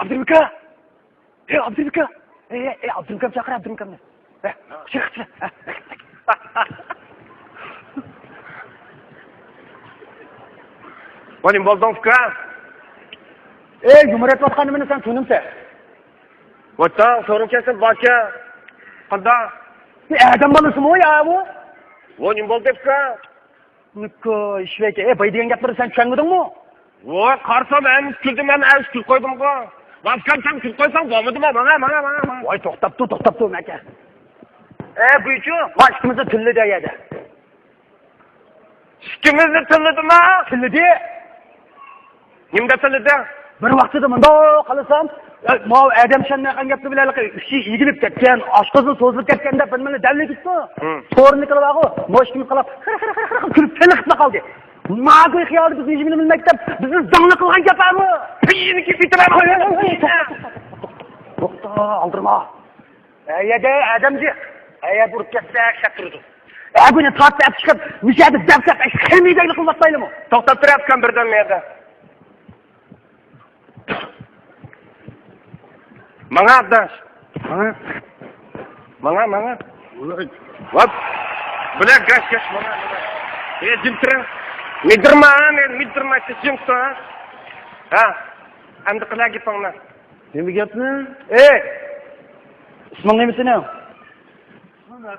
Abdülmüka! Abdülmüka! Abdülmükam chaqir, Abdülmükamni. Chiq. Vonim bo'lding uka. Yumor aytayotganimni sen tushunimsa. Vatan so'raysan boka. Qanday? Adam bolasimi o ya bu? Vonim bo'ldi uka. Uka, ishvaka. Bay degan gaplarni sen tushunmadingmi? Voy, qarsa men kuldim, men avj kul qo'ydim-ku. Boshqam sen kul qo'ysang bo'lmadimi? Mana. Voy, to'xtab tur, aka. Buychu, ikkimizni tilli deyadi. Ikkimizni tillidimi? Tillidi. Nimda tillidi? Bir vaqtida munda qalasam, mau adam shanaqangi gapni bilalaqi, ishi yigilib ketgan, oshqozni so'zilib ketganda bilmani dalligitmi? To'g'rini qilib, moshkini qilib, kulib tiliqib qoldi. Ma'qul xiyol bizni yigini bilmaktab, bizni zangli qilgan gapami? Piyiniki bitiraman. To'xta, oldirma. Adamji, burib ketsa shaq turdi. Buni tortib chiqib, mishadi dabsab, qilmaydagini qilmasaymi? To'xtab turayotgan birdan yerda. Mana adash. Mana. Vop. Bilak gash mana. Jimtira. Midirma jimsa. Endi qila gapingni. Nima gapni? Isming nima sening?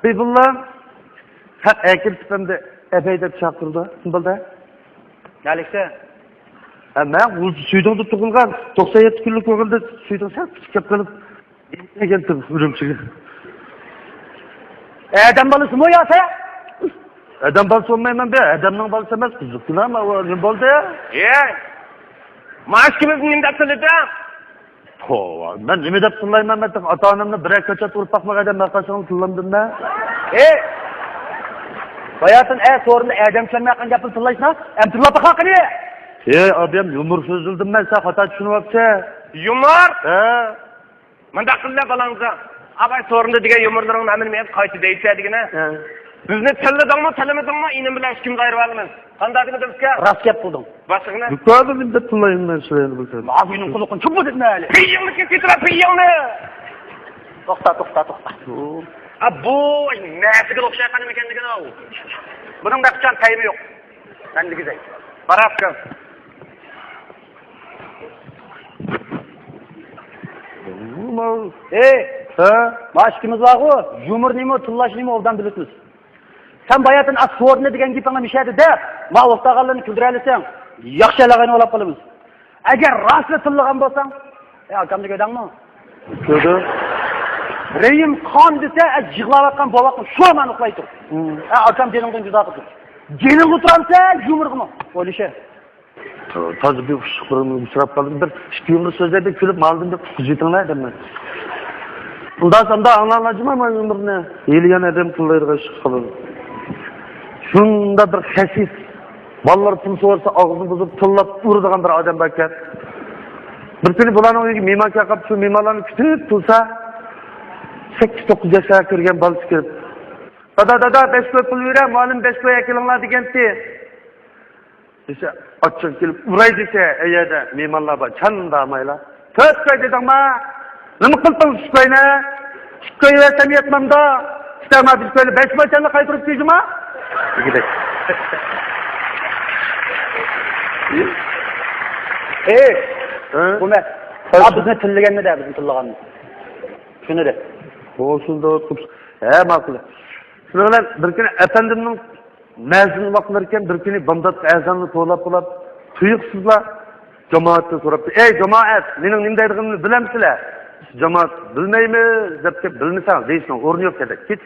Beyullah. Akil tipimde epeyde çaktırdı. Kim bildi? Nalikse? Ben bu suydun tutukulgan 97 günlük o'g'ilda suydun sal kichkab qilib keldim Urumchiga. Adam balası mı ya sen? Adam balası olmayman be. Adamning balası emas, qiziqmi ama ne bo'ldi ya? Mashkimiz nimda tilida? Ben nima deb tillayman, men ota-onamni bir ko'chat urib boqmagan maqasini tillamdim ben. Bayatın sorunda adam sanmayotgan gapni tillaysan, ham tillab boqaqini. Adam yumur so'zildim men, sen xato tushunyapsan. Yumor? Manda qilla balangza. Abay so'rinda degan yumorlaringni amini men qayta deysadigina. Bizni tilladingmi, tillamadingmi, inim bilan hech kimga ayirib olmaymiz. Qanday deb bizga? Rast gap buldum. Boshqani? Yuqorida deb tillayman men shuni bilsam. Ma'qulning quluqini chub deb nali. Piyingni ketira, piyingni. To'xta. Bu nasiga o'xshayotgan ekanligini u. Buning daqchan taybi yo'q. Mendigizay. Barafkan. Mashkimiz var-ku, yumur nima, tillash nima ovdan bilibmiz. Sen bayatın asforni degan gapingga mishadi deb, ma o'rtog'larni kuldiralisang, yaxshilag'ini olib qolamiz. Agar rostli tillagan bo'lsang, akamni ko'rdingmi? Ko'rdim. Reyim qon desa, yig'layotgan boboqni shu mani uxlay tur. Akam jeningdan judo qildi. Jening o'tiramsa, yumurg'imi? O'lisha. To'g'ri bir shukurimni uchrab qoldim. Bir ikki yumruq so'zlarda kulib maldim deb kuzitinglar dedim. Bundan sonra anlayacağım ama yumurni. Yeliyan adam pullarga chiqib. Shunda bir xasis ballar pul so'rasa og'zini buzib tillab uradigan bir odam bor ekan. Bir kuni bularning uyiga mehmon kelib, shu mehmonlarni kutib tursa 8-9 yoshga kirgan bola kelib. Dada 5 koy pul veram, muallim 5 koy kelinglar deganti. Desa, ochib kelib uray desa, ayada mehmonlar bor, chandamaylar. 4 koy dedingmi? Nima qildingiz shu koyni? Shu koy versam yetmamda. İstama biz koyni 5 mo'lchani qaytirib qo'ydingmi? Gidek. Bu ne? Bizni tillaganni da, bizni tillaganni. Shuni de. Boşunda oturup, ma'qul. Shuni bilan bir kuni efendimning mazin vaqtlarkan bir kuni bomdod azonni to'lab tuyuqsizlar jamoatni so'rabdi. Jamoat, mening nima deydigimni bilamsizlar? Jamoat bilmaymiz deb bilmasang deyishning o'rni yo'q edi. Ket.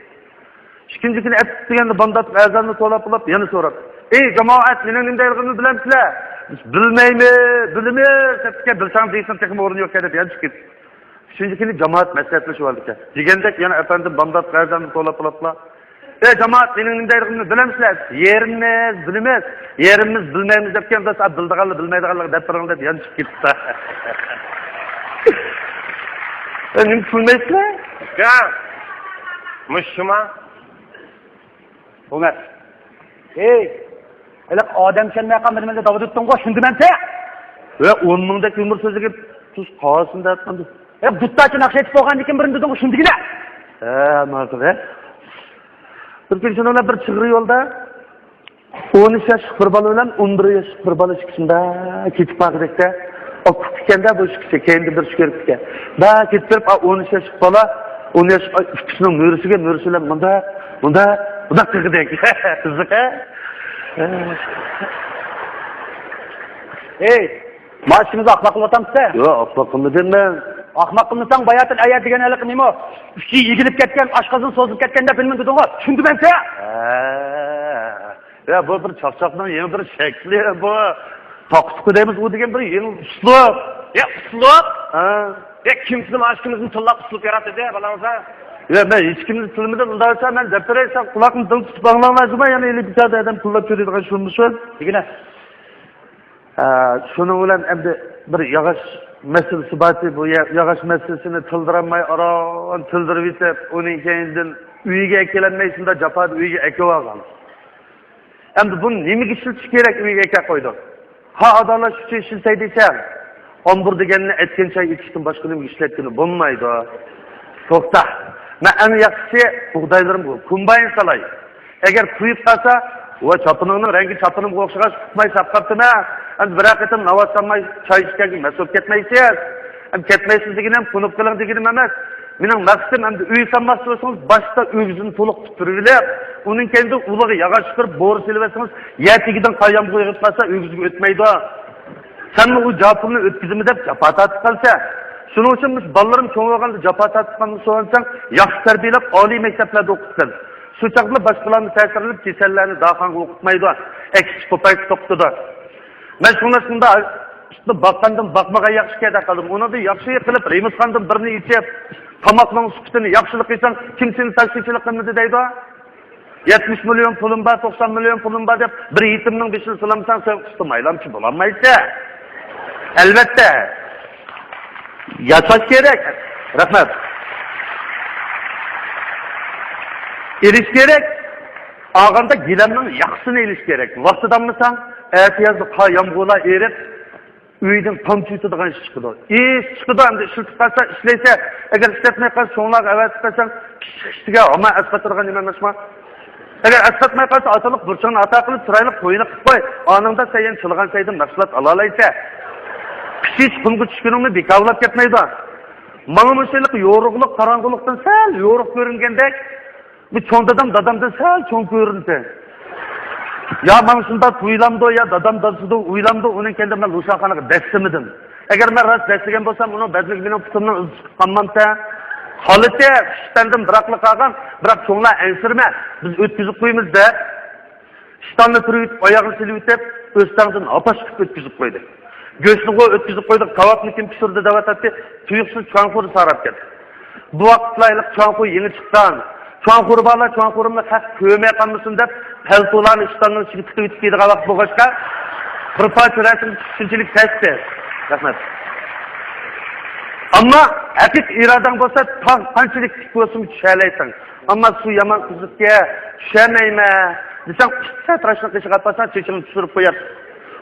İkinci kuni deganda bomdod azonni to'lab yana so'rab. Jamoat, mening nima deydigimni bilamsizlar? Bilmaymiz deb bilsang deyishning texmi o'rni yo'q edi deb chiqib. Üçüncü kuni jamoat maslahatlashib oldi. Degandek yana efendim bomdod azonni to'lab jamoat, mening nima deydigimni bilamsizlar? Yerimiz bilmaymiz. Yerimiz bilmaymiz debganda siz bildiganlar bilmaydiganlar deb turinglar deb yana chiqib ketdi. Nima bilmaysizlar? Mushuma. Umar. Adam sanmayotgan bir nimada davod etding-ku, shunda men-chi. 10 mingdek yumur so'ziga tuz qolsin deyapman. Buttachi naqsh etib qo'ygan ekan birini deding, shundigina. Ma'qul. Bir kun shunlar bir chig'ri yo'lda 13 yoshli bir bola bilan 11 yoshli bir bola chiqishda ketib baqdikda. O kutkanda bu chiqsa kendi bir ko'ribga. Da ketib 13 yoshli bola 10 yosh ikkisining nurisiga nurisilar bunda qilgidek. Qiziq. Ey, mashinaga aqloq qilyapsan? Yo'q, aqloq qilmadim men. Ahmoq qilmasang bayatil ayat degan alik nima? Uchi yigilib ketgan, oshqozon so'zib ketganda bilmay deding-ku. Tushundim men sen. Ya bu bir chaqchaqning yangi bir shakli bu. Toqtuqi deymiz, u degan bir yangi uslub. Ya uslub? Ya kimsiz mashkimizni tillab uslub yaratdi, balangizlar? Ya men hech kimni tilimidan undaysa men daftaraysan quloqni dil tutib anglamayman, yana 50 bitta odam tillab ko'radigan shunmisan? Degina. Şunun bilan endi bir yog'och masalasi bor, bu yog'och masalasini tildiramay aron tildirib yetib, uning keyindan uyiga kelolmaysanda japad uyiga akib olgan. Endi buni nimaga ishlatish kerak uyiga aka qo'ydi? Ha odamlar shu ishlatay desam, 11 deganini aytgancha yetishdan boshqa nima ishlatgani bo'lmaydi. To'xta. Men eng yaxshisi bug'doylarim bu, kombayn salay. Agar kuyib qolsa, va chopiningning rangi chopinimga o'xshash tutmay sapqaptimi? Endi bir haqiqatan navotsanmay choy ichganga mas'ul ketmaysiz. Endi ketmaysiz degan ham qunib qiling deganim emas. Mening maqsadim endi uy sanmoqchi bo'lsangiz, boshda uyingizni to'liq tutirib, uning kendi ulug'i yog'och qirib, bo'ri silvasangiz, yatigidan qayam qo'yib qolsa, uyingizga o'tmaydi. Sen u japonni o'tkazimi deb jafo tortib qolsa, shuning uchun biz bolalarim cho'ng bo'lganda jafo tortganini so'ransang, yaxshi tarbiyalab, oliy maktablarda o'qitsin. Shu chaqda boshqalarni ta'sirlab, kasallarni daxanga o'qitmaydi. Eksiz ko'payib to'xtadi. Men shunda işte bakkandan bakmaga yaxshi keda qildim. Uni da yaxshi qilib, Remisxondan birini ichib, tomoqning sutini yaxshilik qilsang, kim seni tasdiqchilik qildi deydi? 70 milyon pulum bor, 90 milyon pulum bor deb bir yetimning beshini silamsan, sen istamaylamchi bo'lmaysa. Albatta. Yashash kerak. Rahmat. Erish kerak. Ağanda gilenning yaxshisini elish kerak. Vaqtidammisan, ertayazda qayamg'ula erib, uydan tomchi yutadigan ish chiqadi. Ish chiqadi, endi ishlatib qolsa, ishlaysa, agar ishlatmay qolsa, so'nglar avatib qolsang, kishiga ama asqatirgan nima emasmi? Agar asqatmay qolsa, otaliq burchini ata qilib, chiroyli qo'yini qilib qo'y. Oningda sen chilg'an saydan mahsulot ola olaysa, kichik qumga tushguningni bekavlab ketmaydi. Mana mushalik yo'ruqlik, qorong'ulikdan sal yo'ruq ko'ringandek, bu cho'ng dadamdan sal cho'ng ko'rindi. Ya men shunda uylamdi ya dadamda uylamdi, uning kendi men Lushanxonaga dastimidim. Agar men rost dastigan bo'lsam, uni badlik bilan putimni uzib qolmamsa, holati ishtandim biroqli qolgan, biroq cho'nglar ansirma, biz o'tkazib qo'ymiz-da. Ishtanni turib, oyog'ini silib o'tib, o'stangdan apash qilib o'tkazib qo'ydik. Go'shtni o'tkazib qo'ydik, kavakni kim pishirdi deb aytdi, tuyuqsiz cho'ngxo'r sarab ketdi. Bu vaqtlaylik cho'ngxo'r yangi chiqqan. Çoğunqur bala, çoğunqurumda haq köymeye kalmışsın dep, peltolarını iştanının içine tıkıp giydiği vaqt boğaçka, bir parça resim düşünçilik testi. Rahmet. Ama hakik iradan bolsa, qançilik tik olsun düşeleysin. Ama su yaman kızıkka düşemeyme. Desem, sen tıraşını kışık atmasan, çeçini düşürüp koyar.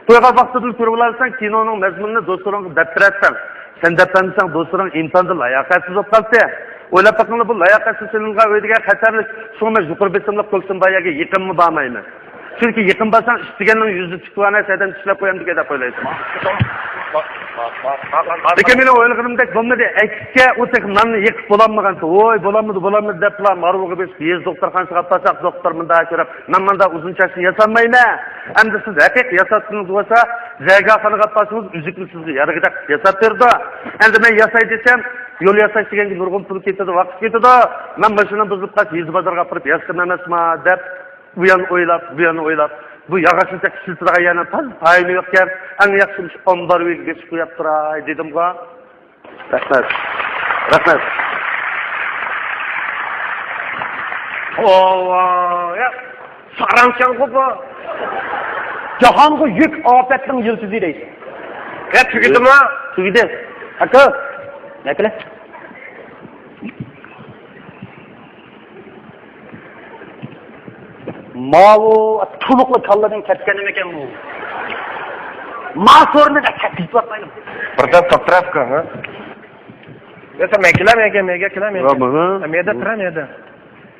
Toyga vaqtidil ko'rib olarsan, kinoning mazmunini do'stlaringga daftarsan. Sen daftarsan, do'stlaring imtihonda layoqatsiz bo'lib qolsa, o'ylab taqinli bu layoqatsiz seninga o'ydigan xatarlik so'ma yuqori besimlik qilsin bayaga yaqinmi bormaymi? Chunki yaqin bo'lsang, istaganning yuzi chiqvana saydan tishlab qo'yam degan deb o'ylaysan. Lekin meni o'ylaganimdek bo'lmadi. Aksiga o'tib nonni yiqib bo'lolmagansa, voy bo'lamidi deb plan marvuga biz yez doktorxonasiga olsak, doktor menda ko'rib, men menda uzun chashni yasamayman. Endi siz haqiqiy yasatdingiz bo'lsa, zaygoxonaga olsangiz, uzukni sizga yarig'ida yasab berdi. Endi men yasay desam, yo'l yasash deganga nurg'un pul ketadi, vaqt ketadi. Men mashina buzib qolsa, yez bozorga olib yasam emasmi deb bu yan o'ylab bu yog'ochni siltirgan yana payini yo'qkan, eng yaxshi ish ombar uyga geçib qo'yib turay dedim-ku. Rahmat. Ya saramchan bu. Jahonga yuk ofatning yildizi deysiz. Ya tugidimi? Tugidi. Aka, ne qilay? Mavu tuluqli kalladan ketganim ekan bu. Ma sorunu da çekip bakmayın. Burada toptrafka, ha? Ya sen mega kilam. Ama. Meda tram yeda.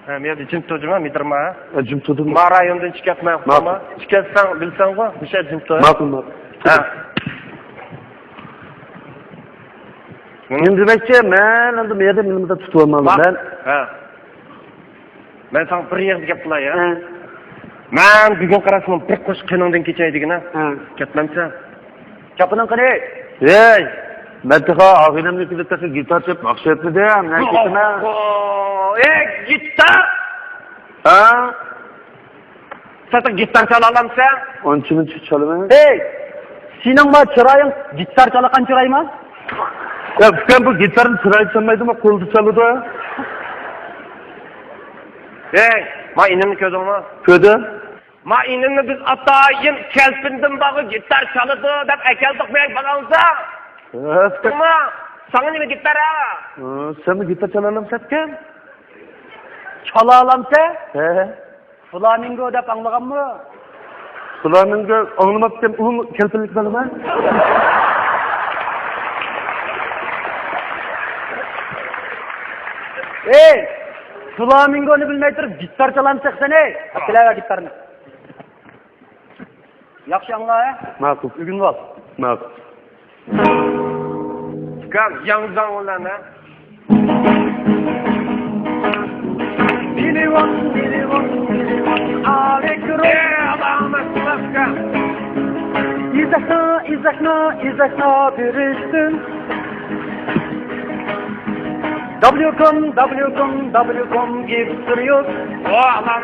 Ha, meda jim tojma mitrma. Jim tudum. Ma rayondan chiqyapman, ama chiqyapsan bilsan ku, o'sha jim toy. Ma'qul. Ha. Endi demakchi, men endi meda milimda tutib olmadim. Men ha. Men sana bir yer gap qilay, ha. Men bugun qarasam bir qo'sh qiningdan kechaydigina. Ketmamsa. Kapının qani. Ey, men taqa og'inamnikida taqa gitar chep maqsaddi-da, men ketaman. Gitar. Ha? Sen gitar çala alamsan? Onchi-munchi chalaman. Hey, sening ma chiroying gitar chalagan chiroymi? Ya, sen bu gitarni chiroy chalmaydimi, qo'lda chaladi. Hey, ma inimni ko'rdingmi? Ko'rdim. Ma inimni biz atayin kelpindim bağı gitar çalıdı deb akeldik men balangsa. Ma, sana nima gitar ha? Sen mi gitar chala olamsan? Chala olamsa? He. Flamingo deb anglaganmi? Flamingo anglamabsan, u kelpinlik bilaman. Hey, Flamingoni bilmay turib gitar chalamsan sen ey. Kelava gitarni. Yaxshi angla, ha? Ma'qul. Bugun bol. Ma'qul. Gam yangzang olana. Biliyorum, alekro. Allah'ıma sıvazka. İzakna biriştin. WCOM giftiriyor.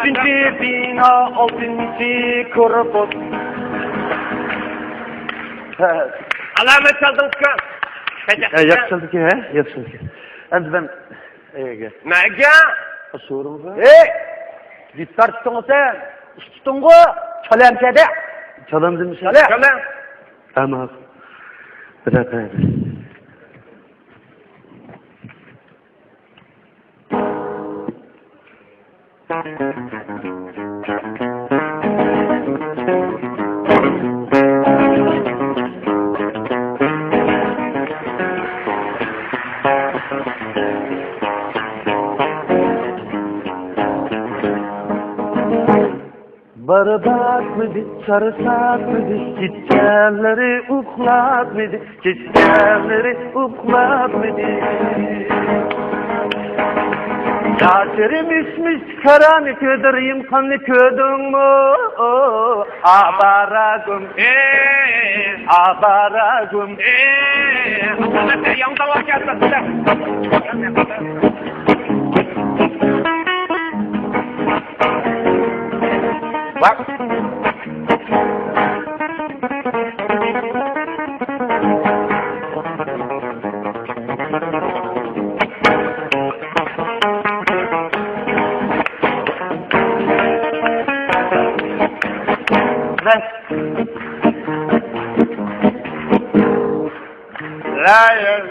Binti bina altıncı korpos. Alamet çaldın ka. Yaxshi ki, he? Yaxshi ki. Endi ben ega. Nega? So'rim va. Hey, gitar tutun sen. Tutun go. Çalam kede. Çalam demiş. Kala. Ama. Bırak. Barbatmidi, sarısatmidi, gitkenleri uklatmidi, gitkenleri uklatmidi. Yaşarım ismiş karanı ködüreyim kanlı ködün mü? Abaragım, abaragım. Alamet yangzang var geldi. Bak. Lion,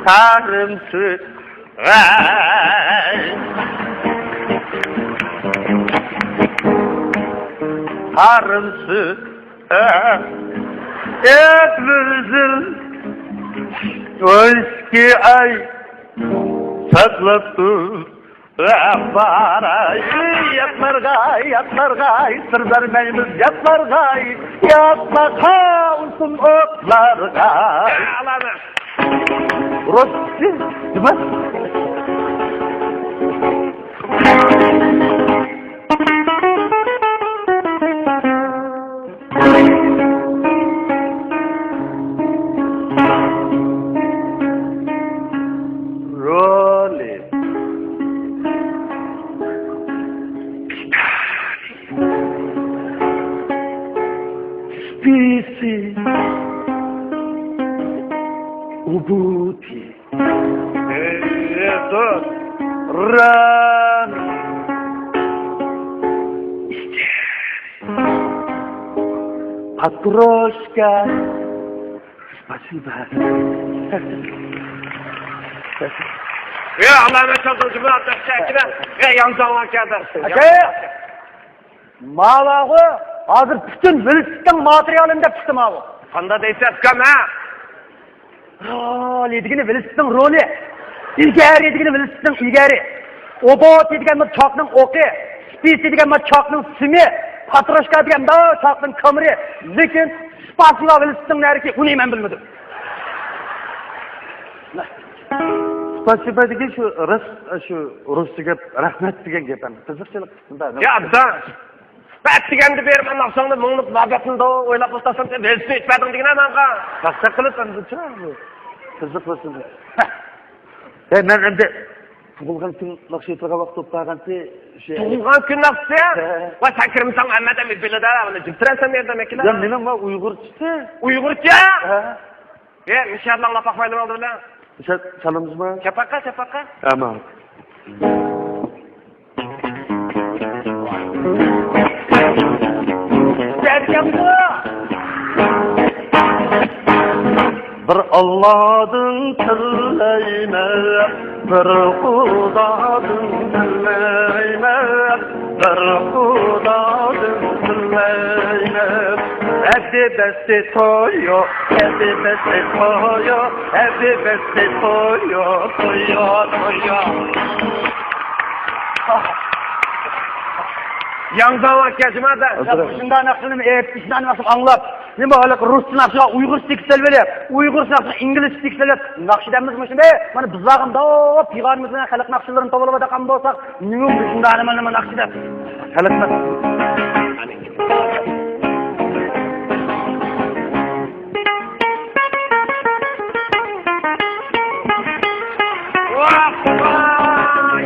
sarımsı, sarımsı, etmizin, eski ay, saklattı. Yatlargay, sır vermeyimiz yatlargay, yatma kalsın otlargay. Alamet. Burası değil mi? Rolling. Spisi. Ubuti. Dur. Run. Патрушка. Спасибо. Ya alamet çaldın cümle atak çekine. Yangzang var geldi. Malağı Hazır bütün velosipedin materyalini de piştim abi. Kanda deyse öpkem ha. Rol edigini velosipedin rolü. İlgari edigini velosipedin ilgari. Obot edigen bir çakның oqi. Spis edigen bir çakның simi. Patroshka edigen da çakның kameri. Lekin spasiva velosipedin nereki uni men bilmedim. Spasiba degan shu ruschaga rahmat degan gap ham qiziqchilik qismida. Ya da. Bat deganni berman naqshangni mungluq babatni o'ylab o'tasan deb velosiped etmading degan menga. Qaqsa qilasan bu qiziq bo'lsin. Men endi tug'ilgan kun naqshiyaga vaqt to'plagancha Tug'ilgan kun naqshiya? Va sakrimsan Ahmad Amir bilada buni jibtirasan yerda makina. Ya mening va Uyg'urcha. Uyg'urcha? Ya inshaalloh Allah fahmayli oldu bilan. Chalamizmi? Chapaqa. Tamam. Bir Allah'ın tillayme, bir Huda'dın tillayme, bir Huda'dın tillayme. Evde beste toyo, evde beste toyo, evde beste toyo, toyo, toyo. Yandan vakacıma da. Şundan aklım şundan nasıl anlap. Ne böyle Rusça nakşa, Uygur stiksel böyle. Uygur nakşa, İngiliz stiksel. Nakşidemiz mi şimdi? Bana bizlağım da piğarımızın halk nakşilerini toplalıp da kan bolsak. Nüyum şundan hemen nakşidem. Halklar.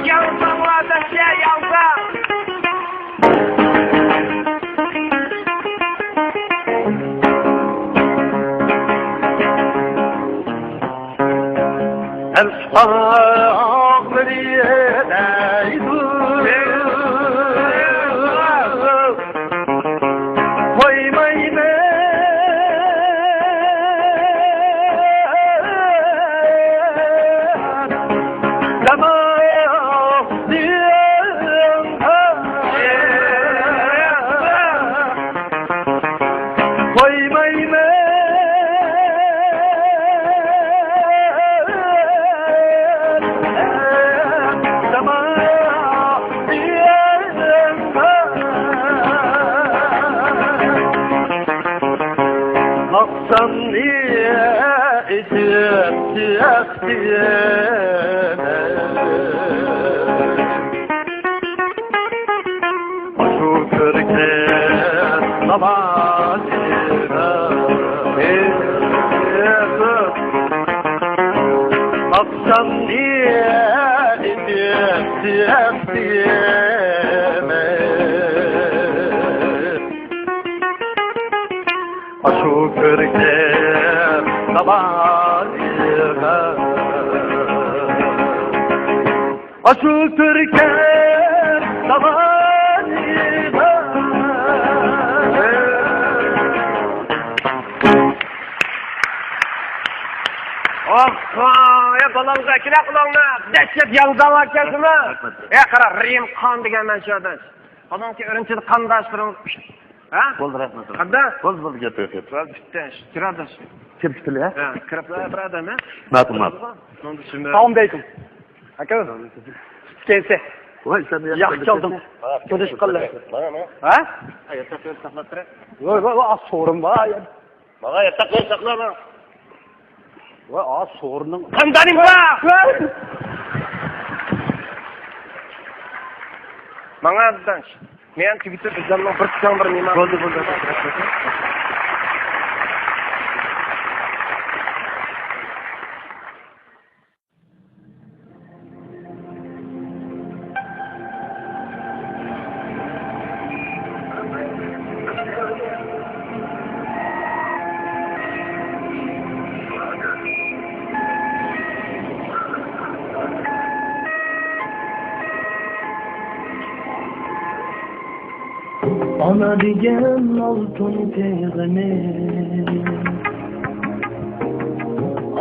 Yandan vakacıya yandan. الصاغ باليدين ويمينا لما ويمينا Aşıl Türkiye zamanıda Ya balamga kila qulog'ni dashlat yaldan vakacıma. Ya qara Rim qon degan men shu odam. Balonki o'rinchil qandoshlarimiz. Ha? Bo'ldi rahmat. Qanda? Bo'ldi gap yo'q. Bitta kiradosh. Kim tutili ha? Ha, kirib bir odam ha. Ma'lumot. Assalomu alaykum. Aka. Kense. Voy, sen Yaxshi oldim. Ko'rish qildi. Ha? Ayakta qo'yib saqlab tur. Voy, so'rim bor. Mana ayakta qo'yib saqlama. Voy, so'rning. Qandaning bor? Mana dash. Men tugitib bizlarning bir tutam bir nima. Bo'ldi. Ana digen altın teyzemi,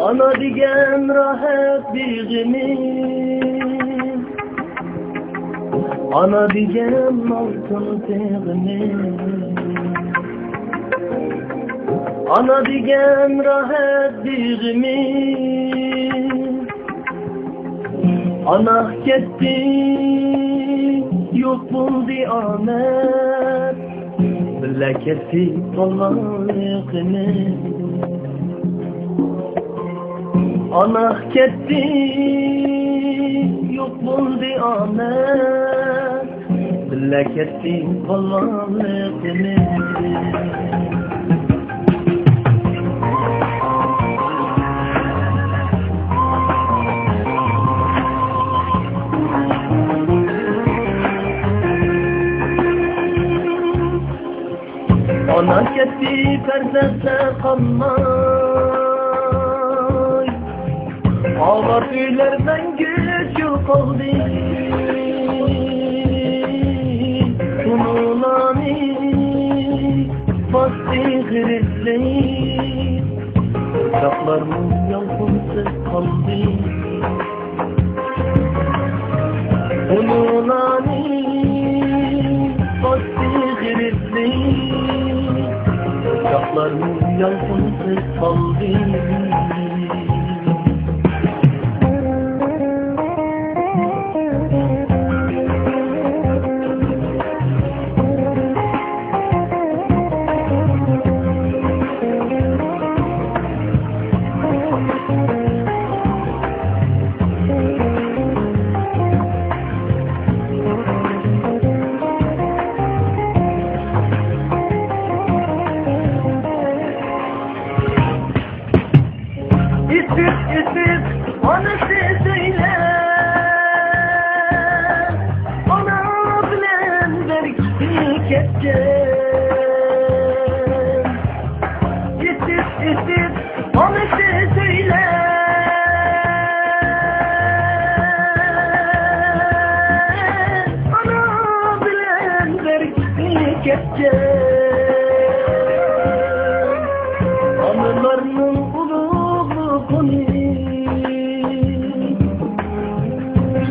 ana digen rahat bizimi, ana digen altın teyzemi. Ana degan rahat beg'imiz Ana ketdi yo'q bo'ldi omad Billa ketdi qolganligimiz Ana ketdi yo'q bo'ldi omad Billa ketdi qolganligimiz Ana ketdi farzandlar qolmay Ağlar uylardan güç yo'qoldi Unulani bastı g'irizli Uçaklarımız yalqınsiz qoldi Unulani bastı g'irizli Uçaklarımız yalqınsiz qoldi Anılarının ululuğunu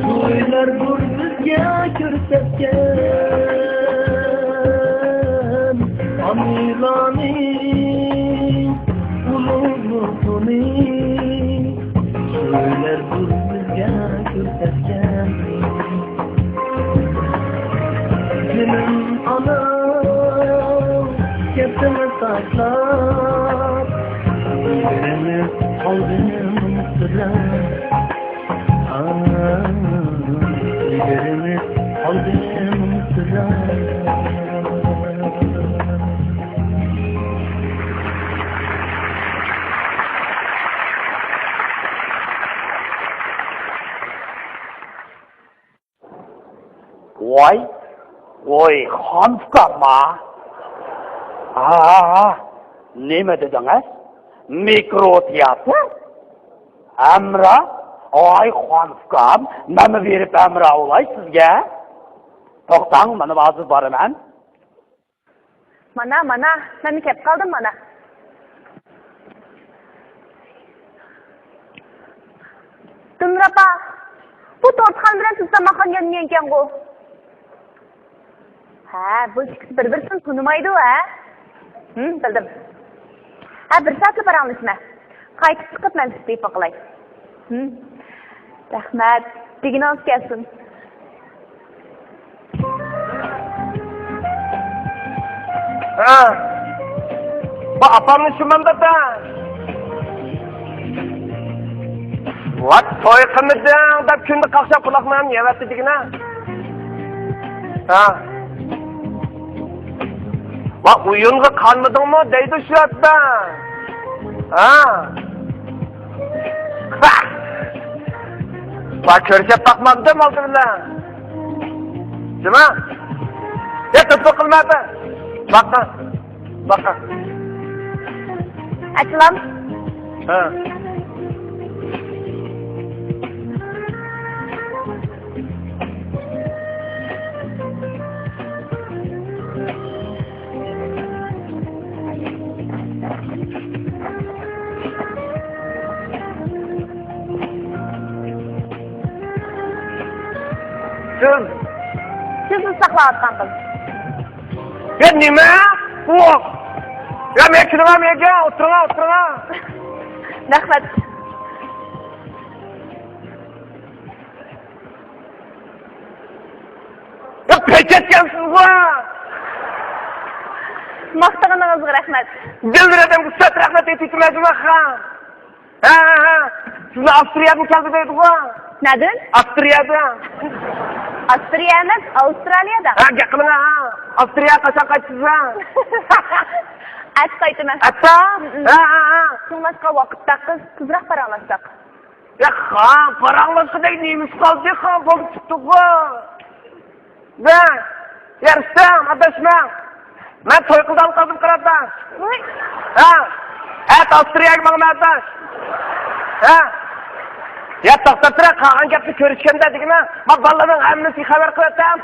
Suylar dur bizge körsetken Anılarının ululuğunu Suylar dur bizge körsetken Benim anam Ketimi taşlar Birini aldım sıra Birini aldım sıra Vay, vay, Hanfkama. Nima dedingiz? Mikrotiyatr? Amra? Ay, Hanfkam, nima berib amra olay sizga? To'xtang, mana hozir boraman. Mana, men kelib qoldim mana. Dumrapa, bu to'rtxon bilan siz tomoqqa yongan ekan-ku. Ha, bu ikisi bir-birini tunimaydi-ku, ha? Bildim. Ha, bir soatga paranglashma. Qaytib chiqib men sizga ifa qilay. Rahmat, deginaz kelsin. Ha. Bu apamni shumanda-da. Vat to'y qilmading deb kunni qaqshab quloqman yevatdi degina. Ha. Va uyunga qolmadingmi deydi shu yerda. Ha. Va ko'rishib baqmadim oldi bilan. Nima? Yetib qilmadi. Baqa. Açılam. Ha. Siz ıslaklayatkan kız. Ya nima? Ya men kiraman menga, o'tiring. Rahmat. Ya pechetgansiz-ku. Maqtag'iningizga rahmat. Dildiradam sat rahmat aytibman ham. Ha. Sizni Avstriyadan keldi deydi-ku. Nadan? Avstriyadan. Avstriyami? Avstraliyada. Ha, gap qiling ha. Avstriya qachon qaytasiz? Aç qaytaman. Atta? Ha. So'ngmasqa vaqtda tezroq paranglashsak. Ya paranglashqidek neyimiz qoldi, bo'lib chiqdi-ku. Da, yarıştam, adashma. Men to'y qildan qoldim qirabdan. Ha. Avstriyaga maqnadash. Ha. Ya to'xtatira, qolgan gapni ko'rishganda degina, men bolalarning hammasiga xabar qilatam.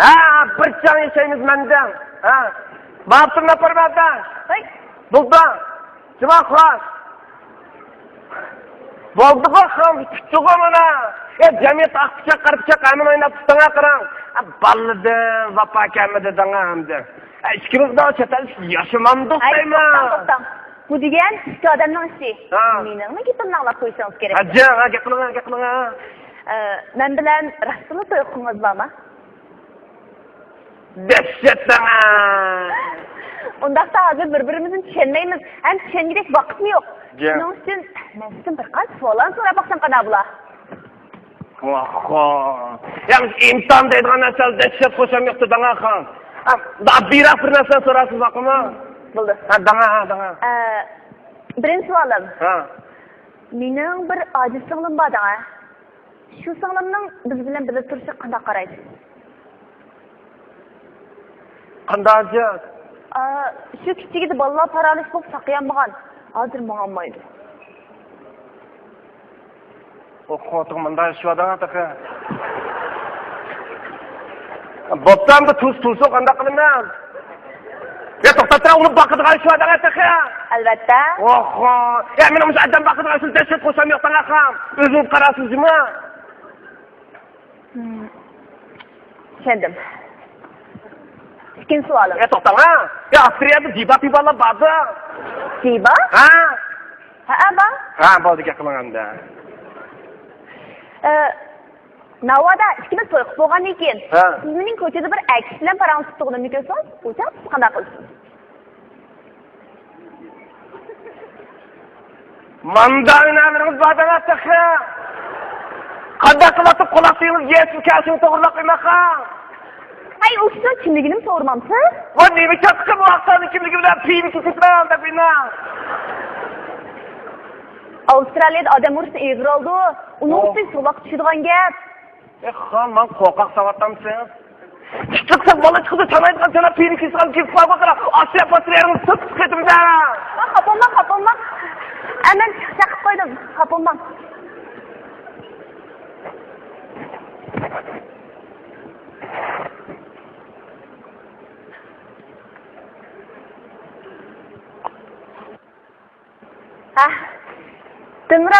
Ha, bir jon yashaymiz mendan. Ha. Ma'qulmi parvardash? Bo'ldi. Nima qilash? Bo'ldi-ku, ham kutdi-ku mana. Jamiyat aqpicha qarpicha qamin o'ynab tutanga qarang. Bolalardan vafo kamidi dang'amdi. Ikkimizda chetalish yashamamdi deyman. Bu degan ikki odamning ishi. Meningmi gapimni anglab qo'ysangiz kerak. Ha, gap qiling. Men bilan rostmi to'y qilsangiz bormi? Dehshatdama. Undaqda hozir bir-birimizni tushunmaymiz. Ham tushungidek vaqtmi yo'q. Shuning uchun men sizdan bir qancha savollar so'rab boqsam qana bular. Yani imtihan deydigan narsa dehshat qo'sham yo'qdi danga ham. Dabbiroq bir narsa so'rasiz vaqtmi? Bo'ldi. Ha, danga. Birinchi savolim. Ha. Mening bir ojiz singlim bor da. Shu singlimning biz bilan birga turishi qanday qaraydi? Qanday ojiz? Shu kichigida bolalar paralish bo'lib saqayanmagan. Hozir ma'olmaydi. Xotin bunday shu odam ataqa. Bo'ptamda tuz qanday qilaman? Ya to'xtatira, uni boqadigan shu odam ataqa. Albatta. Ya men o'sha odam boqadigan shu dehshat qo'sham yo'qdan ham. O'zingiz qarasizmi? Tushundim. İkinci savolim. Ya to'xtang ha. Ya Avstriyada jiba-pibalar bordi. Jiba? Ha, bor. Ha, bo'ldi gap qilganda. Navoda ikkimiz to'y qilib bo'lgandan keyin Ha. siz mening ko'chada bir aks bilan parangiz tutganimni ko'rsangiz, o'sha qanday qilasiz? Manda o'ynamirimiz bordan ataqa. Qanday qilib quloqingiz yetib kelishini to'g'rilab qo'ymaqa. Ay, o'sha kimligini so'ramamsiz? Va nima katta bu vaqtda kimligi bilan piyni ketibman deb bina. Avstraliyada odam urishni egri oldi. Uni o'zing so'loq tushirgan gap. Xon, men qo'rqoq savattamsiz. Chiqsa bola chiqdi, tanaydigan sana piyni kesgan kelib qo'yga qarab, Osiyo patriarxini tutib ketibdi. Xapolman. Aman chaqib qo'ydim. Xapolman. Dengar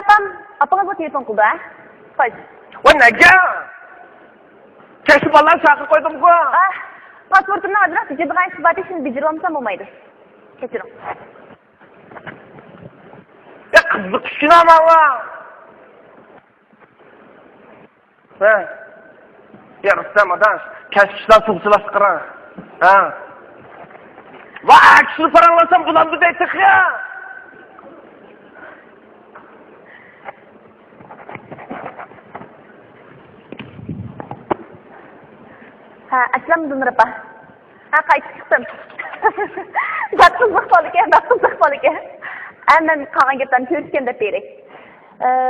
apa buat telepon ku dah? Pas. Wah naga. Kasih balas aku kau itu gua. Pasportnya adalah dijadikan sebatas bijirom sama mayda. Kecil. Ya kena mawa. Ya Rustam adas, kasihlah sukses sekarang. Wah, aksi peranglasan bulan tu dah ya. Aslam dengar apa? Qaytib chiqdim. Baxtsizlik bor ekan. Anan qolgan gapdan ko'rishganda beray.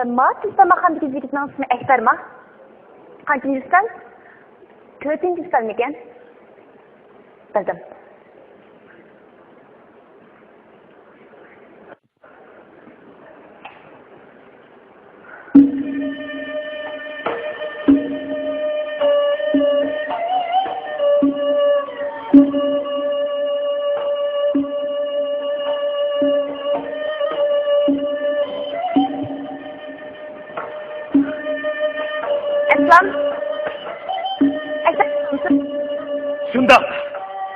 Ma tuztamaxandagi yigitning ismi Akbarmi? Qancha yuzdan? 4-yuzdan ekan. Bildim. Shunda,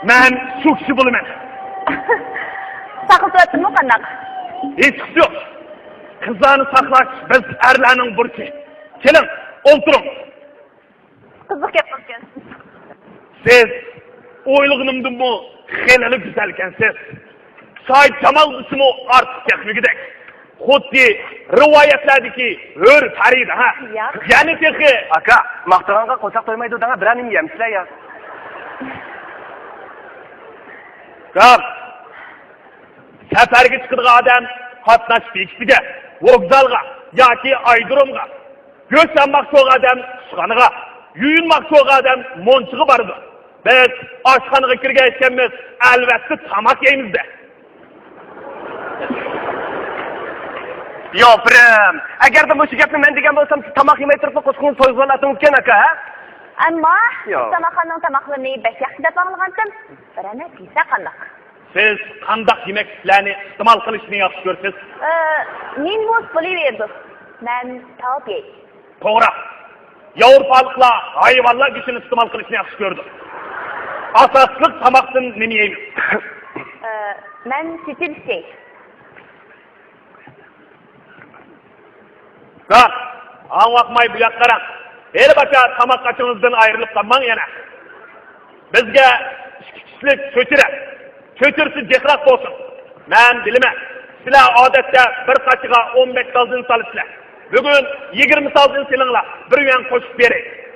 men shu kishi bo'laman. Saqıltıvatdımı qandaq? Hiç yok. Kızlarını saklaş, biz erlerinin burcu. Gelin, oturun. Kızıq yapmışsın. Siz oyluğunumdun mu helali güzelkensiz. Said Cemal kısmı artık teknikidek. Xuddi rivoyatlerdeki hör tarihdi ha. Ya. Yani teki. Aka, maqtağanға qo'saq to'ymaydi dana bir anim yemsizlar ya. Kap. Seferge çıkıdıq adam qatnaş bekitiga, vokzalga yoki aydırımga. Göçlanmak soğuk adam suğanıga, yuyunmak soğuk adam monçığı bardı. Biz aşxanıga kirgayotganmiz, albatta tamak yeymiz de. Yo'prim, agarda bu gapni men degan bo'lsam, siz tamak yemay turib qo'shqingiz to'yg'izib olasizmikan aka, ha? Ammo Yo'q. Samaxonning tamoqlarini besh yaxshi deb anglagandim. Birani desa qandaq? Siz qandaq yemeklarni iste'mol qilishni yaxshi ko'rsiz? Men bu Boliviyadim. Men tavab yey. To'g'ri. Yevropaliklar hayvonlar go'shtini iste'mol qilishni yaxshi ko'rdi. Asosliq tamoqdan nima yeymiz? Men setil şey. Bak, anvaqmay bu yoqqa qarang. Elbette tamak açınızdan ayrılıp kalman yana. Bizge işlik kötüre. Kötürsü cekrak olsun. Ben bilime. Sizler adette bir kaçıga 15 salzın salıpsızlar. Bugün 20 salzın silinglar. Bir yan koşup beri.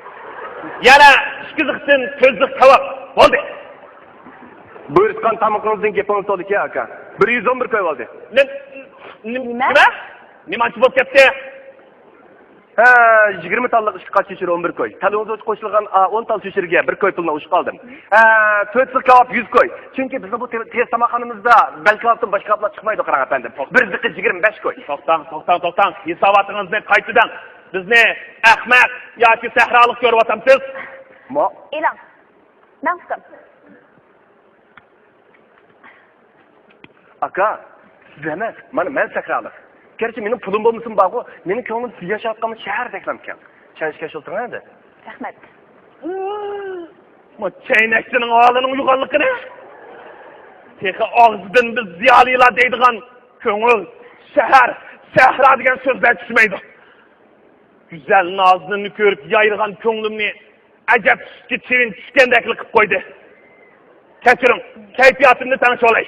Yana işkiziksin közlük tavap. Oldu. Buyurtkan tamıqınızdan gepiniz oldu ki aka. 111 koy oldu. Nima? Nimanchi bo'lib ketdi? 20 tallık ışık kaç şişir 11 koy. Talığınızda koşulgan 10 tal şişirge 1 koy puluna uşuk aldım. 4 kebap 100 koy. Çünkü bizim bu tez tamakanımızda bel kebaptan başka kebaplar çıkmaydı Karan efendim. Bir zıkkı 25 koy. To'xtang. Hisobotingizni qaytadan. Bizni ahmaq yoki sahrolik ko'rib o'tamsiz? E'lon. Men qisam. Aka, siz emas, men sahrolik. Gerçi benim pulum bulmuşsun bağı, benim köngüm siz yaşatqanız şehir deklamken. Sen işe şoltun hadi. Rahmat. Bu çeynekçinin ağalının yukarılıkını. Teki ağzıdan biz ziyalıyla deydiğen köngül, şehir, sehra degen sözler düşmeydi. Güzelin ağzını körüp yayırgan köngülümni acep sütki çivin düşkendekli kıp koydu. Keçirin, keyfiyatımını tanış olay.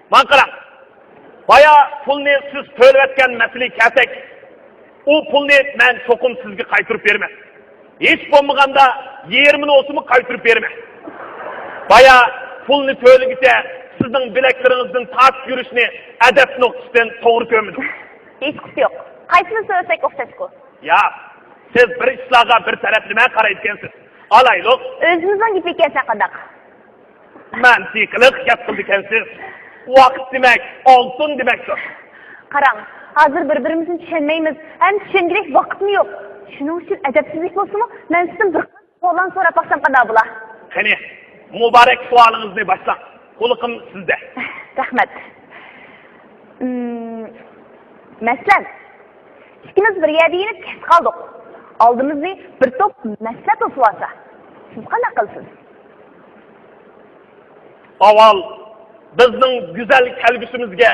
Man qarang. Baya pulni siz to'layotgan masala kelsak, u pulni men cho'qim sizga qaytarib berman. Hech bo'lmaganda 20 olsunmu qaytarib berman. Baya pulni to'lagicha sizning bilaklaringizdan tortib yurishni adab nuqtasidan to'g'ri ko'rmadim. Hech qisi yo'q. Qaysini so'rasak o'xshashku. Ya, siz bir ishlarga bir taraflama qarayotgansiz. Alayliq. O'zimizning gap ekansan qandaq? Mantiqliq gap qildikansiz. Vaqt demek, olsun demektir. Qarang, hozir bir-birimizni tushunmaymiz. Ham tushungidek vaqtmi yo'q. Shuning uchun ajabsizlik bo'lsa-mu, men sizdan bir qo'ldan so'rab baqsam qanday bo'lar? Qani, muborak savolingizni boshlang. Qo'liqim sizda. Rahmat. Masalan, ikkimiz bir yerda yinib ketib qoldik. Oldimizda bir to'p masala to'plab olsa, siz qanday qilasiz? Avval bizning güzel kelgusimizga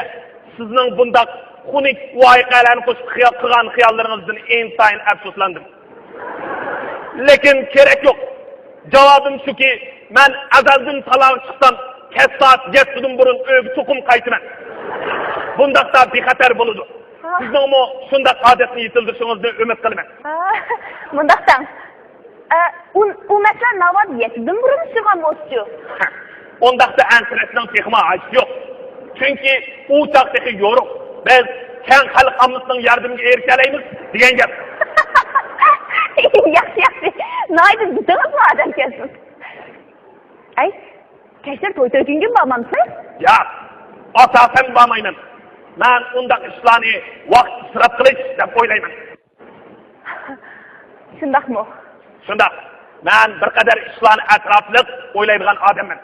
sizning bundoq xunuk voqealarni qo'shib qilgan xiyollaringizdan intayin afsuslandim. Lekin kerak yo'q. Javobim shuki, men azaldan talab chiqsam, kesat 7dan burun o'g'i cho'qim qaytaman. Bundoqda bexatar bo'ladi. Sizningmi shunday odatni yetildirishingizni umid qilaman. Bundaqdan. U masala navbat 7dan burun chiqqan bo'lsa-chi? Ondaqda antiresning texma aç yok. Çünkü uçaktaki yoruk. Biz keng xalqimizning yardımga erkalaymiz degan gap. Yaxshi. Naydi bittiniz bu adam kelsin. Ay, kechir to'y-to'yingga bormamsiz? Ya, asasen bormayman. Men undaq ishlarni vaqt isrof qilish deb o'ylayman. Shundaqmi? Shundaq. Men bir qadar ishlarni atrofliq o'ylaydigan odamman.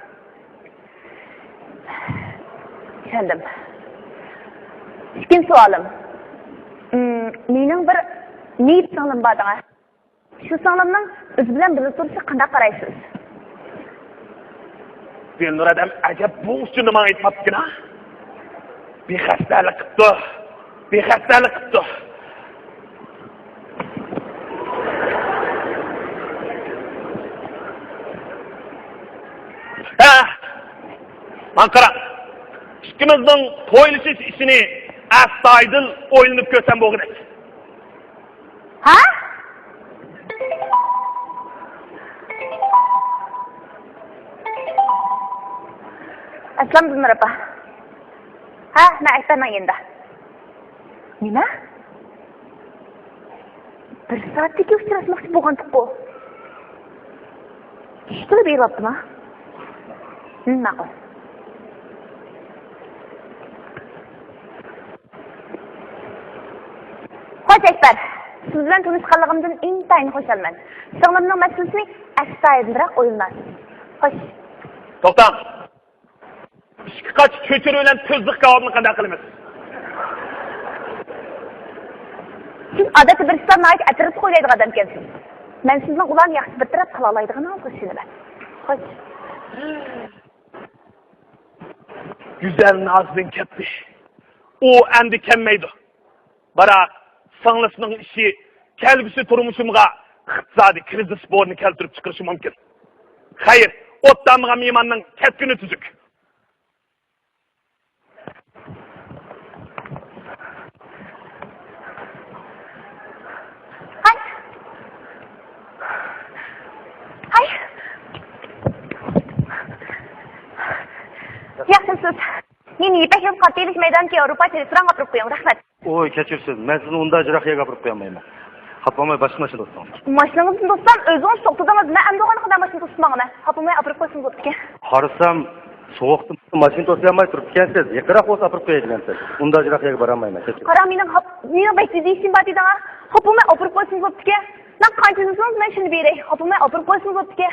Tushundim. İkinci sualım. Mening bir Meyip sağlam badına. Şu sağlamның biz bilan birga turishi qanday qaraysiz? Gülnur adam acaba bu üstünü bana aytmaptı ha? Bir hastalık kıptı. Bir hastalık kıptı. Ankara, ikimizдің to'ylishish ishini astoydil o'ylanib ko'rsam bo'lg'idek. Ha? Aslan Bilmir apa? Ha, men aytaman endi. Nima? Bir soatdagi uchrashmoqchi bo'lgandik-ku. Ishqilib beryaptimi? Ma'qul. Xo'sh, Akbar. Siz bilan tanishganligimdan intayin xursandman. Singlimning masalasini astoydilroq o'ylaysiz. Xo'sh. To'xtam. Ishqi qoch cho'chir bilan tuzliq javobni qanday qilamiz? Siz odatda bir so'zni atrofga qo'yadigan odam ekansiz. Men sizning ularni yaxshi bitirib qila oladiganingizni tushunaman. Xo'sh. Güzel nazın ketdi. O endi kelmeydi. Biroq singlisning ishi kelgusi turmushimga iqtisodiy krizis borni keltirib chiqarishi mumkin. Xayr, o'ttamga mehmonning ketguni tuzuk. Yaxshisiz. Men Ipak yo'l qatiylik maydoniga Yevropa restoran olib qo'ying, rahmat. Oy, kechirsiz. Men sizni unda ajroq yerga olib qo'ymayman. Xatmamay boshqa mashina do'stim. Mashinangizni do'stam, o'zingiz to'xtadingiz. Men endi o'g'ani qanday mashina to'smoqman. Xatmamay olib qo'ysin bo'pti. Qarasam, sovuqda mashina to'sayolmay turib ekansiz. Yiqroq bo'lsa olib qo'yadigansiz. Unda ajroq yerga boramayman. Kechir. Qara, mening baytida ishim bor edi. Xatmamay olib qo'ysin bo'pti. Men qanchasiz men shuni beray. Xatmamay olib qo'ysin bo'pti.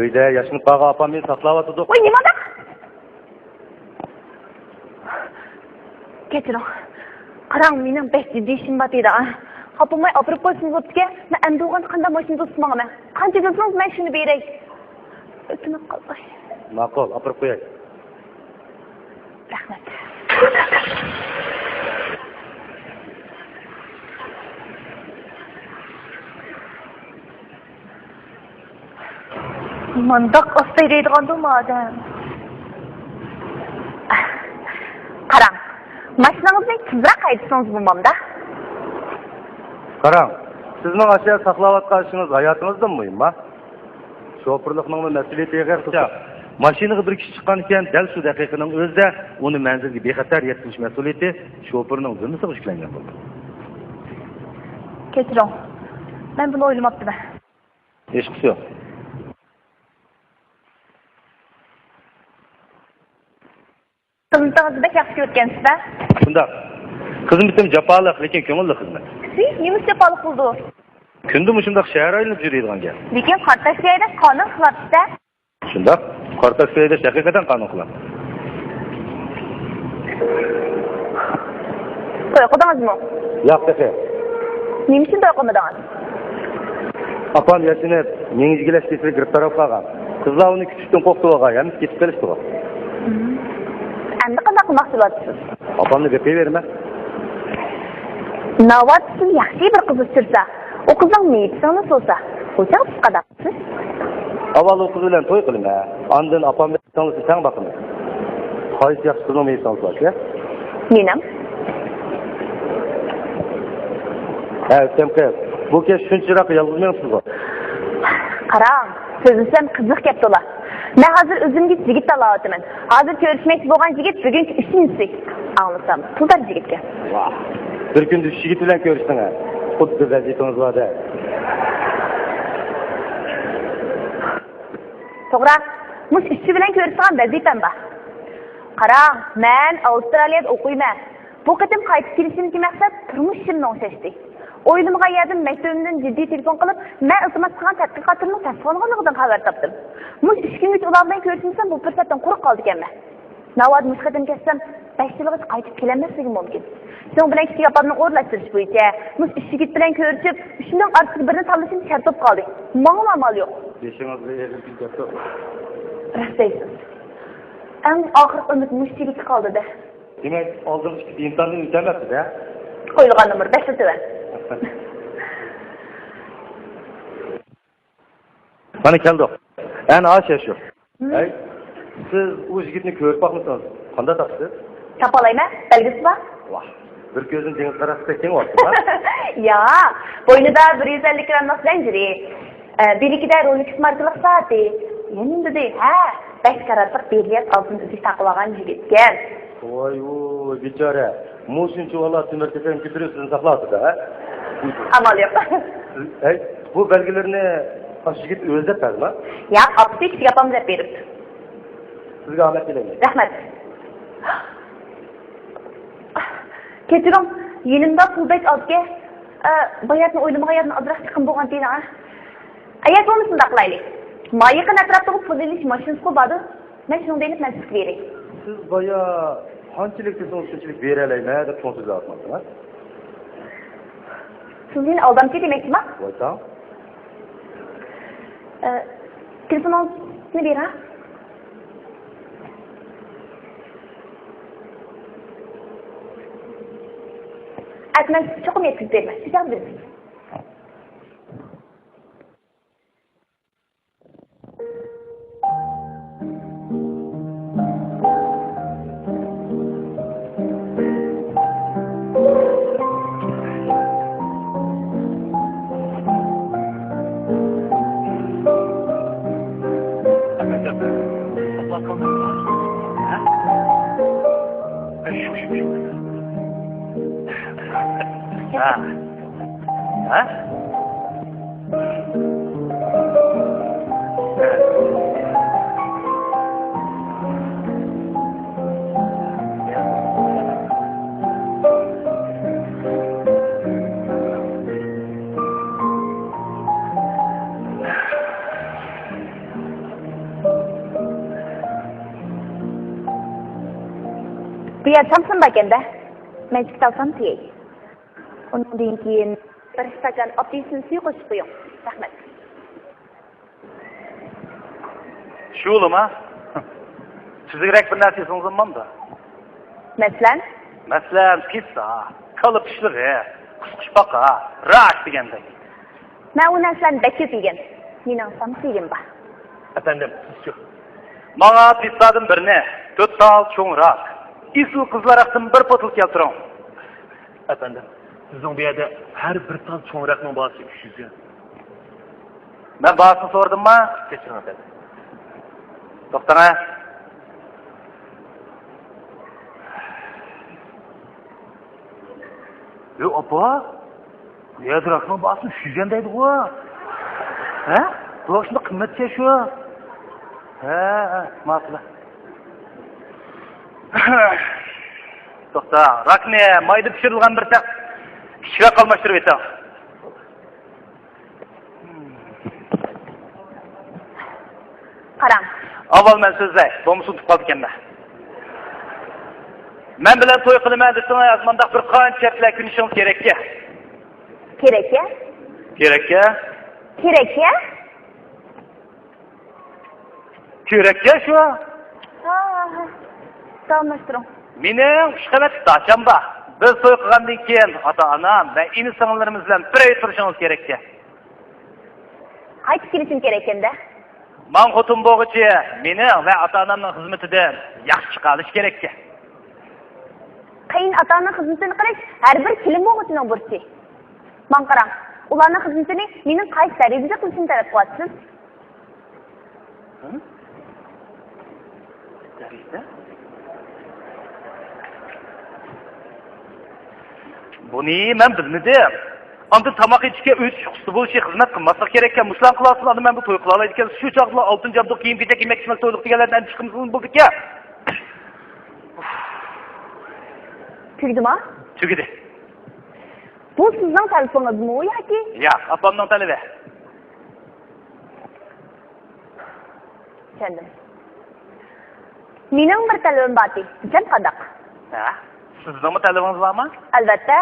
Uyda yashinib qolgan opam meni saqlayotdi. Voy, nimada? Kechiring. Qarang, mening baytida ishim bor edi. Xatmamay olib qo'ysin bo'pti. Men endi o'g'ani qanday mashina to'smoqman. Qanchasiz men shuni beray. O'tinib qolay. Ma'qul, olib qo'yay. Rahmat. Mandaq ostaydigandim odam. Qarang, mashinangizni tezroq haydashingiz bo'lmamda. Qarang, sizning ashyo saqlayotgan ishingiz hayotingizdan muhimmi? Shoferlikning mas'uliyati yig'ircha. Mashinaga bir kishi chiqqan ekan, dal shu daqiqaning o'zida uni manzilga bexatar yetkazish mas'uliyati shoferning zimmasiga yuklangan bo'ldi. Kechiring. Men buni o'ylamabman. Hech qisi yo'q. Xizmatingizni bek yaxshi ko'rgansiz-da? Shundoq. Xizmatim jafoliq, lekin ko'ngilli xizmat. Siz nima jafoliq qildi? Kundum shundoq shahar aylanib yuradigan gap. Lekin qartashlayda qonun xilofida. Shundoq. Qartashlayda haqiqatan qonun xilofida. To'y qildingizmi? Yo'q, taqa. Nima uchun to'y qilmadingiz? Opam yashinib, yengizgilash kesib girib taraf qolgan. Qizlar uni kutishdan qo'rqib olgan, ketib kelishdi. Endi qanday qilmoqchi bo'lasiz? Opamni gapaverma. Navbat siz yaxshi bir qiz uchirsa, o qizning meyitini so'sa, o'chaq qadaqsiz. Avval o qiz bilan to'y qiling, ondan opamga tanlasa sen boqing. Qaysi yaxshi qizning meyitini so'sa? Menim. Ha, temqiz. Bu kez shuncharoq yolg'izmaysiz. Qarang, so'zim qiziq gap to'la. Men hozir o'zimga yigit tanlayapman. Hozir ko'rishmoqchi bo'lgan yigit bugun uchinchisi. Anglasam, pullar yigitga. Vah. Bir kunda uch yigit bilan ko'rishding ha. Xuddi vazifangiz bor-da. To'g'ri, mush ishchi bilan ko'rishgan vazifam bor. Qarang, men Avstraliyada o'qiyman. Bu qatim qaytib kelishimga maqsad turmushimni o'xshashdi. O'ylimga yerdim maktabimdan jiddiy telefon qilib, men iltimos qilgan tadqiqotimni tasdiqlanganligidan xabar topdim. Mush 2 kun ular bilan ko'rishsam bu fursatdan quruq qoldi ekanman. Navbat mushqadan ketsam, 5 yilgacha qaytib kelolmasligi mumkin. Sen bilan kichik opamni o'rlashtirish bo'yicha mus ish yigit bilan ko'rishib, shundan ortiq birini tanlashim shart bo'lib qoldi. Menga amal yo'q. Beshingizni erkin gapir. Rost deysiz. Eng oxirgi umid mus yigit qoldi-da. Demak, oldingi ikki imtihonni o'tamapsiz-da? Qo'yilgan nomer 5 o'taman. Mana keldi. Ana Asha shu. Ay, siz u yigitni ko'rib boqmisiz? Qanday topsiz? Topalayman, belgisi bor. Vah, bir ko'zini dengiz qarasida keng o'tdi-da. Ya, bo'ynida 150 grammlik zanjiri, birikida Rolex markalik soati. Endi dedi, ha, 5 karatlik brilliant oltin uzish taqib olgan yigitgan. Voy, bechora. Mo'shinchi vallahi timirtekan ko'tirishini saqladi-da. Amal yo'q. Ay, bu belgilarni Aş yigit o'zi depazmi? Ya, optik kichik opam deb beribdi. Sizga omad tilayman. Rahmat. Kechiring, yelimda pulbek olibga bayatni o'ylamagandan ozroq chiqim bo'lgan deydi, ha. Ayat bo'lmasa shunday qilaylik. Mayqin atrofdagi pul ilish mashinasi bo'ladi. Men shunday deb nasib bering. Siz boya qanchalik shunchalik bera olayman deb to'ngsiz aytmadingiz. Sizni aldamchi demakmi? Voytam. Telefonungizni bera. Aytmang, cho'qim yetkazib bermang. Sizam bilasiz. Bu yer Samsun bakanda. Men chiqib olsam tegay. Undan keyin bir stakan optisini suv qo'shib qo'ying. Rahmat. Şuluma. Sizgirek bir narsangiz bormi? Masalan, pizza, kalıp işleri, kuşbaqa, rak degandek. Men u narsalarni bakib yegan. Mening samsigim bor. Efendim, sizchi? Bana pizzadan birini, 4 tal cho'ngroq, isu qizlaraqdan bir potul keltiring. Efendim, sizning bu yerda har bir tal cho'ngroqning bahasi 300 ga. Men bahasini so'radimmi? Kechiring efendim. To'xtang. Yo opa, bu yerda bahasini 300 ga deydi bu. Ha? Bu shunda qimmatcha shu. Ha, ma'qul. To'xta, rakni mayda pishirilgan bir taq kichikroq almashtirib eting. Qarang. Avval men so'zlay, bo'lmasa tutib qoldi ekan. Men bilan to'y qilaman desangiz, mendaq bir qancha shartlar kunishingiz kerak-ku. Kerak-ku? Kerak-ku? Kerak-ku? Kerak-ku shu. Ha. Salmashtiring. Mening ishqabat dacham bor. Biz to'y qilgandan keyin ota-onam va ini-singillarimiz bilan bir oy turishingiz kerak-ku. Qaytib kelishim kerak ekanda. Men xotin bo'g'ichi mening va ota-onamning xizmatidan yaxshi chiqa olish kerak-ku. Qiyin ota-onaning xizmatini qilish har bir kelin bo'g'ichining burchi. Men qarang, ularning xizmatini mening qaysi darajada qilishimni talab qilyapsiz? Darajada? Buni men bilmadim. Anda tamoq ichishga uy shuqsi bo'lishi xizmat qilmaslik kerak ekan. Muslan qilasizlar, men bu to'y qila olay ekan. Shu chaqlar oltin jabduq kiyim kechak yemak ichmak to'yliq deganlardan chiqimsiz bo'ldik-ku. Tugdimi? Tugdi. Bu sizning telefoningizmi yoki? Yo'q, opamning televi. Tushundim. Mening bir telefon bor. Jam qadaq. Ha? Sizning telefoningiz bormi? Albatta.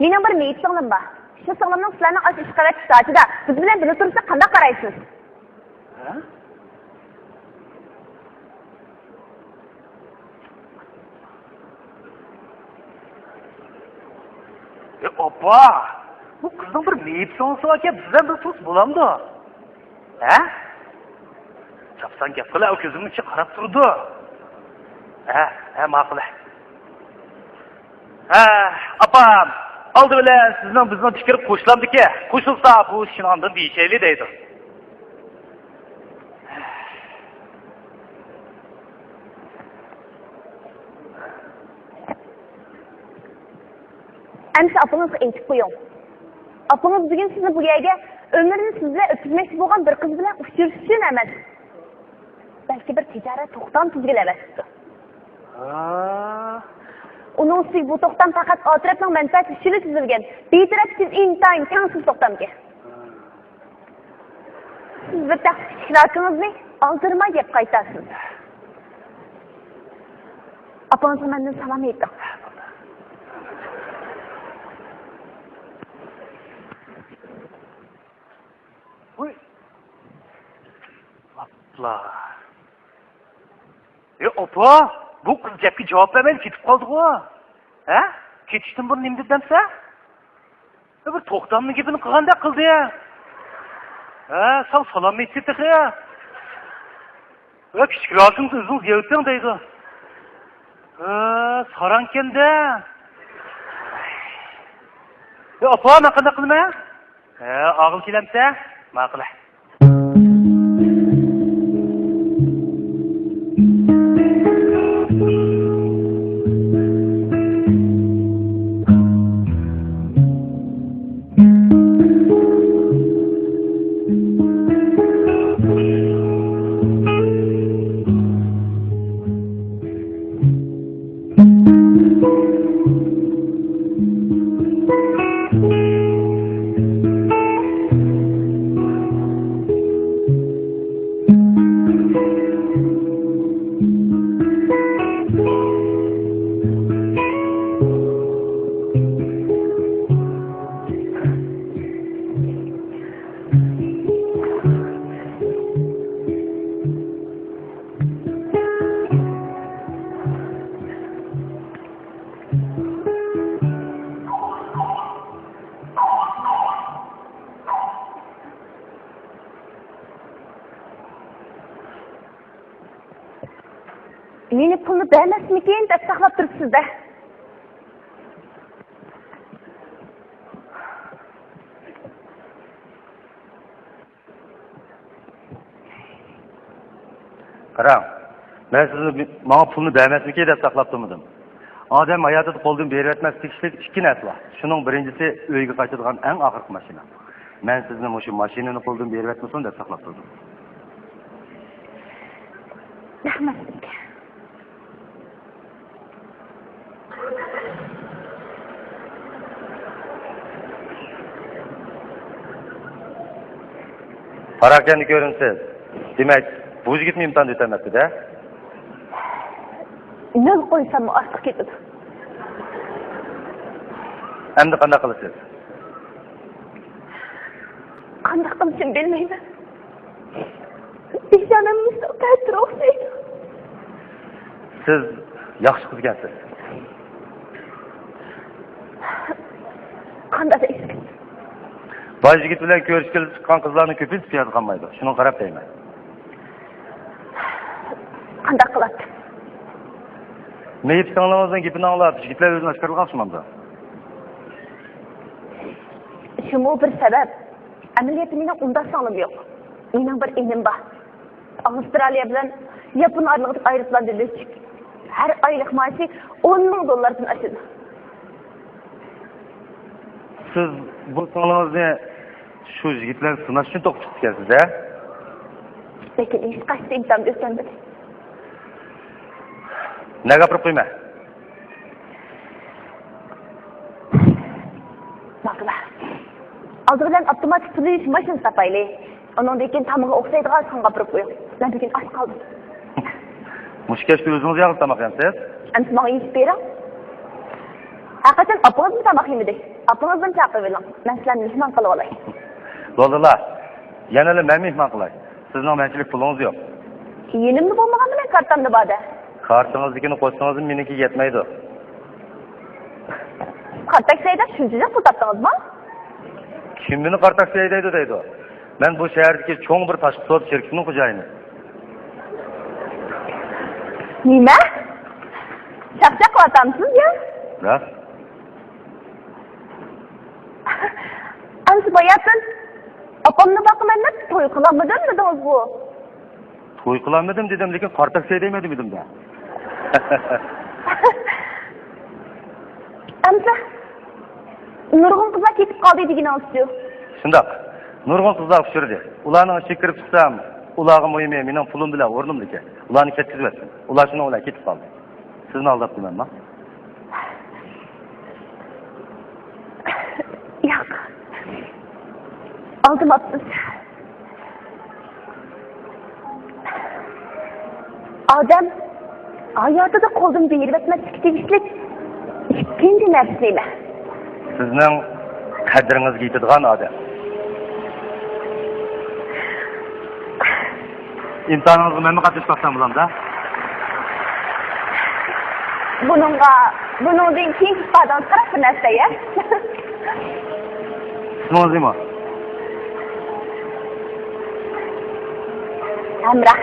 Mening bir meyit singlim bor. Shu singlimning sizlarning osh ish qavat soatida biz bilan birga tursa qanday qaraysiz? Ha? Opa! Bu kızning bir meyit sonsi aka bizdan bir tuz bo'lamdi. Ha? Chapsan gap qila, ko'zimni ichi qarab turdi. Ha, ma'qul. Ha, opam, oldi bilan sizning bizni fikr qo'shilamdiki, qo'shilsa bu shinondan deyishayli deydi. Amsa apangizga aytib qo'ying. Apangiz bugun sizni bu yerga umrini siz bilan o'tkazmoqchi bo'lgan bir qiz bilan uchrashish uchun emas. Balki bir tijorat to'xtam tuzgilamasdi. Uning ustiga bu to'xtam faqat otirabning manfaati uchun tuzilgan. Betaraf siz intayin tangsiz to'xtamga. Siz bir taqsirlaringizni oldirmay deb qaytasiz. Apangizga mendan salom ayting. Opa, bu qiz gapga javob bermay ketib qoldi-ku. Ha? Ketishdan burun nima dedimsa? Bir to'xtamni gapini qilganda qildi-ya. Ha, sal salom aytdi-ku. Va kichikroqingiz uzun yevting deydi. Ha, saranken-da. Opa, nima qildi qilma? Ha, og'il kelamsa, ma'qul. Meni pulni bermasmikin deb saqlab turibsiz-da. Qarang, men sizni menga pulni bermasmikin deb saqlab turmadim. Odam hayotida qo'ldan berib etmas tegishlik ikki narsa bor. Shuning birinchisi uyga qaytadigan eng oxirgi mashina. Men sizni shu mashinani qo'ldan berib etmasin deb saqlab turdim. Rahmat. Parakeni ko'rinsiz. Demak, bu yigitni imtihon o'tamayapti-da. Nol qo'ysam ortiq ketadi. Endi qanday qilasiz? Qanday qilishim bilmayman. Peshonamni so'katib o'xshaydi. Siz yaxshi qilgansiz. Qanday deysiz? Boy yigit bilan ko'rishga chiqqan qizlarni ko'pincha piyod qilmaydi. Shuni qarab deyman. Qanday qiladi? Meyit singlimizning gapini anglab, yigitlar o'zini oshkor qilmoqda. Shunga bir sabab. Amaliyotning unda sog'lim yo'q. Mening bir enim bor. Avstraliya bilan Yapon orlig'ida aeroplandan tushdik. Har oylik maoshi $10,000 oshadi. Siz bu singlingizni shu yigitlar sinash uchun to'qib chiqdingiz-da? Lekin hech qaysi imtihon o'tganmadi. Ne gapirib qo'yma. Maqla. Oldi bilan avtomatik tulish mashinasi topaylik. Undan keyin tamiga o'xshaydigan son gapirib qo'ying. Men bugun och qoldim. Mushkashda o'zingiz yog'ib tamoq yeysiz? Endi menga yeyib bering. Hakikaten apangizmi tamoq yemadi? Apangizdan chaqirib oling. Men sizlarni mehmon qilib olay. Bo'ldilar. Yana men mehmon qilay. Sizning menchilik pulingiz yo'q. Yenimni bo'lmaganda men kartamda borda. Kartingiznikini qo'ysangiz meniki yetmaydi. Kartaksayda shuncha pul topdingizmi? Kim meni qartaksay deydi deydi. Men bu shahardagi cho'ng bir tashqi savdo shirkatining xo'jayini. Nima? Chaqchaq qilatamsiz ya? Ras? Ansi boyatin opamni boqaman deb to'y qilolmadim dedingiz bu. To'y qilolmadim dedim, lekin qartaksay demedim edimda. Amsa nurg'un qizlar ketib qoldi deganingiz-ku. Shundoq. Nurg'un qizlar uchirdi. Ularning ichiga kirib chiqsam, ularga mo'yim mening pulim bilan o'rnimdiki. Ularni ketkizib berdim. Ular shuni o'ylab ketib qoldi. Sizni aldab qo'ymanmi? Yo'q. Aldamabsiz. Odam hayotida qo'ldan berib etmaslik tegishlik ikkinchi narsa. Sizning qadringizga yetadigan odam. İmtihanınızı memnun qatnashmoqdan bo'lamda. Buningdan keyin ifodan qarab bir narsa-ya. Ismingiz nima? Amra.